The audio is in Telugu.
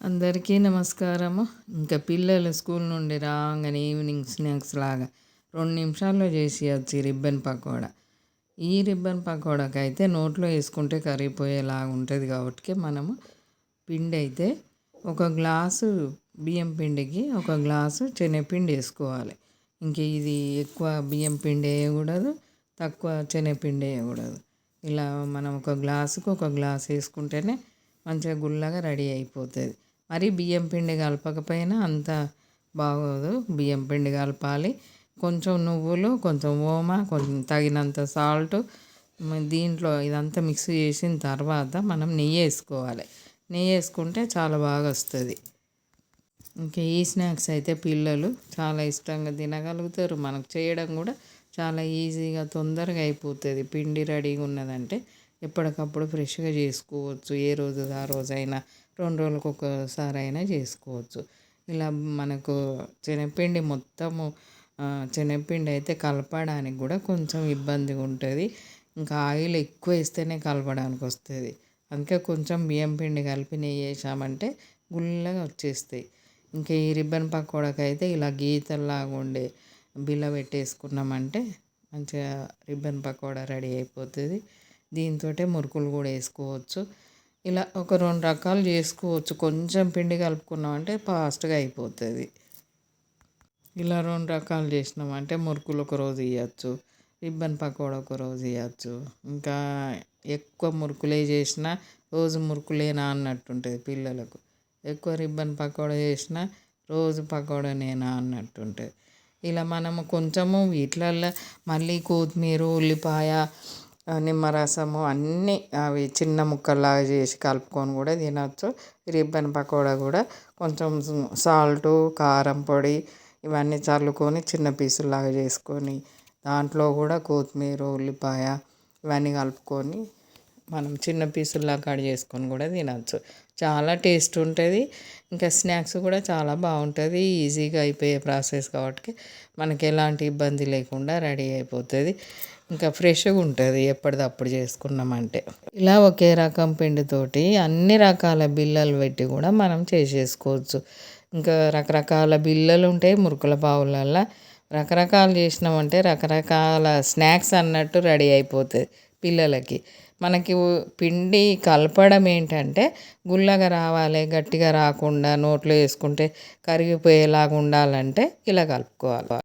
అందరికీ నమస్కారము. ఇంకా పిల్లలు స్కూల్ నుండి రాగానే ఈవినింగ్ స్నాక్స్ లాగా 2 నిమిషాల్లో చేసేయచ్చు ఈ రిబ్బన్ పకోడా. ఈ రిబ్బన్ పకోడాకి అయితే నోట్లో వేసుకుంటే కరిగిపోయేలాగా ఉంటుంది కాబట్టి మనము పిండి అయితే ఒక గ్లాసు బియ్యం పిండికి ఒక గ్లాసు శనగపిండి వేసుకోవాలి. ఇంక ఇది ఎక్కువ బియ్యం పిండి వేయకూడదు, తక్కువ శనగపిండి వేయకూడదు. ఇలా మనం ఒక గ్లాసుకు ఒక గ్లాస్ వేసుకుంటేనే మంచిగా గుల్లగా రెడీ అయిపోతుంది. మరి బియ్యం పిండి కలపకపోయినా అంత బాగోదు. బియ్యం పిండి కలపాలి, కొంచెం నువ్వులు, కొంచెం ఓమా, కొంచెం తగినంత సాల్ట్. దీంట్లో ఇదంతా మిక్స్ చేసిన తర్వాత మనం నెయ్యి వేసుకోవాలి. నెయ్యి వేసుకుంటే చాలా బాగా వస్తుంది. ఇంకా ఈ స్నాక్స్ అయితే పిల్లలు చాలా ఇష్టంగా తినగలుగుతారు. మనకు చేయడం కూడా చాలా ఈజీగా తొందరగా అయిపోతుంది. పిండి రెడీగా ఉన్నదంటే ఎప్పటికప్పుడు ఫ్రెష్గా చేసుకోవచ్చు. ఏ రోజు ఆ రోజైనా 2 రోజులకు ఒకసారి అయినా చేసుకోవచ్చు. ఇలా మనకు శనగపిండి మొత్తము శనగపిండి అయితే కలపడానికి కూడా కొంచెం ఇబ్బందిగా ఉంటుంది. ఇంకా ఆయిల్ ఎక్కువ వేస్తేనే కలపడానికి వస్తుంది. అందుకే కొంచెం బియ్యం పిండి కలిపి నెయ్యి వేసామంటే గుల్లగా వచ్చేస్తాయి. ఇంకా ఈ రిబ్బన్ పకోడాకి అయితే ఇలా గీతల్లాగా ఉండే బిల్ల పెట్టేసుకున్నామంటే మంచిగా రిబ్బన్ పకోడా రెడీ అయిపోతుంది. దీంతో మురుకులు కూడా వేసుకోవచ్చు. ఇలా ఒక 2 రకాలు చేసుకోవచ్చు. కొంచెం పిండి కలుపుకున్నామంటే ఫాస్ట్గా అయిపోతుంది. ఇలా 2 రకాలు చేసినామంటే మురుకులు ఒకరోజు ఇవ్వచ్చు, రిబ్బన్ పకోడా ఒకరోజు ఇవ్వచ్చు. ఇంకా ఎక్కువ మురుకులే చేసినా రోజు మురుకులేనా అన్నట్టుంటుంది పిల్లలకు. ఎక్కువ రిబ్బన్ పకోడా చేసినా రోజు పకోడానేనా అన్నట్టుంటుంది. ఇలా మనము కొంచెము వీటిలల్లో మళ్ళీ కొత్తిమీర, ఉల్లిపాయ, నిమ్మరసము అన్నీ అవి చిన్న ముక్కల్లాగా చేసి కలుపుకొని కూడా తినచ్చు. రిబ్బన్ పకోడా కూడా కొంచెం సాల్టు, కారం పొడి ఇవన్నీ చల్లుకొని చిన్న పీసుల్లాగా చేసుకొని దాంట్లో కూడా కొత్తిమీర, ఉల్లిపాయ ఇవన్నీ కలుపుకొని మనం చిన్న పీసుల్లాగా కట్ చేసుకొని కూడా తినచ్చు. చాలా టేస్ట్ ఉంటుంది. ఇంకా స్నాక్స్ కూడా చాలా బాగుంటుంది. ఈజీగా అయిపోయే ప్రాసెస్ కాబట్టి మనకి ఎలాంటి ఇబ్బంది లేకుండా రెడీ అయిపోతుంది. ఇంకా ఫ్రెష్గా ఉంటుంది ఎప్పటిదప్పుడు చేసుకున్నామంటే. ఇలా ఒకే రకం పిండితోటి అన్ని రకాల బిళ్ళలు పెట్టి కూడా మనం చేసేసుకోవచ్చు. ఇంకా రకరకాల బిళ్ళలు ఉంటాయి మురుకుల బావులల్లో. రకరకాలు చేసినామంటే రకరకాల స్నాక్స్ అన్నట్టు రెడీ అయిపోతుంది పిల్లలకి. మనకి పిండి కలపడం ఏంటంటే గుల్లగా రావాలి, గట్టిగా రాకుండా నోట్లో వేసుకుంటే కరిగిపోయేలాగా ఉండాలంటే ఇలా కలుపుకోవాలి.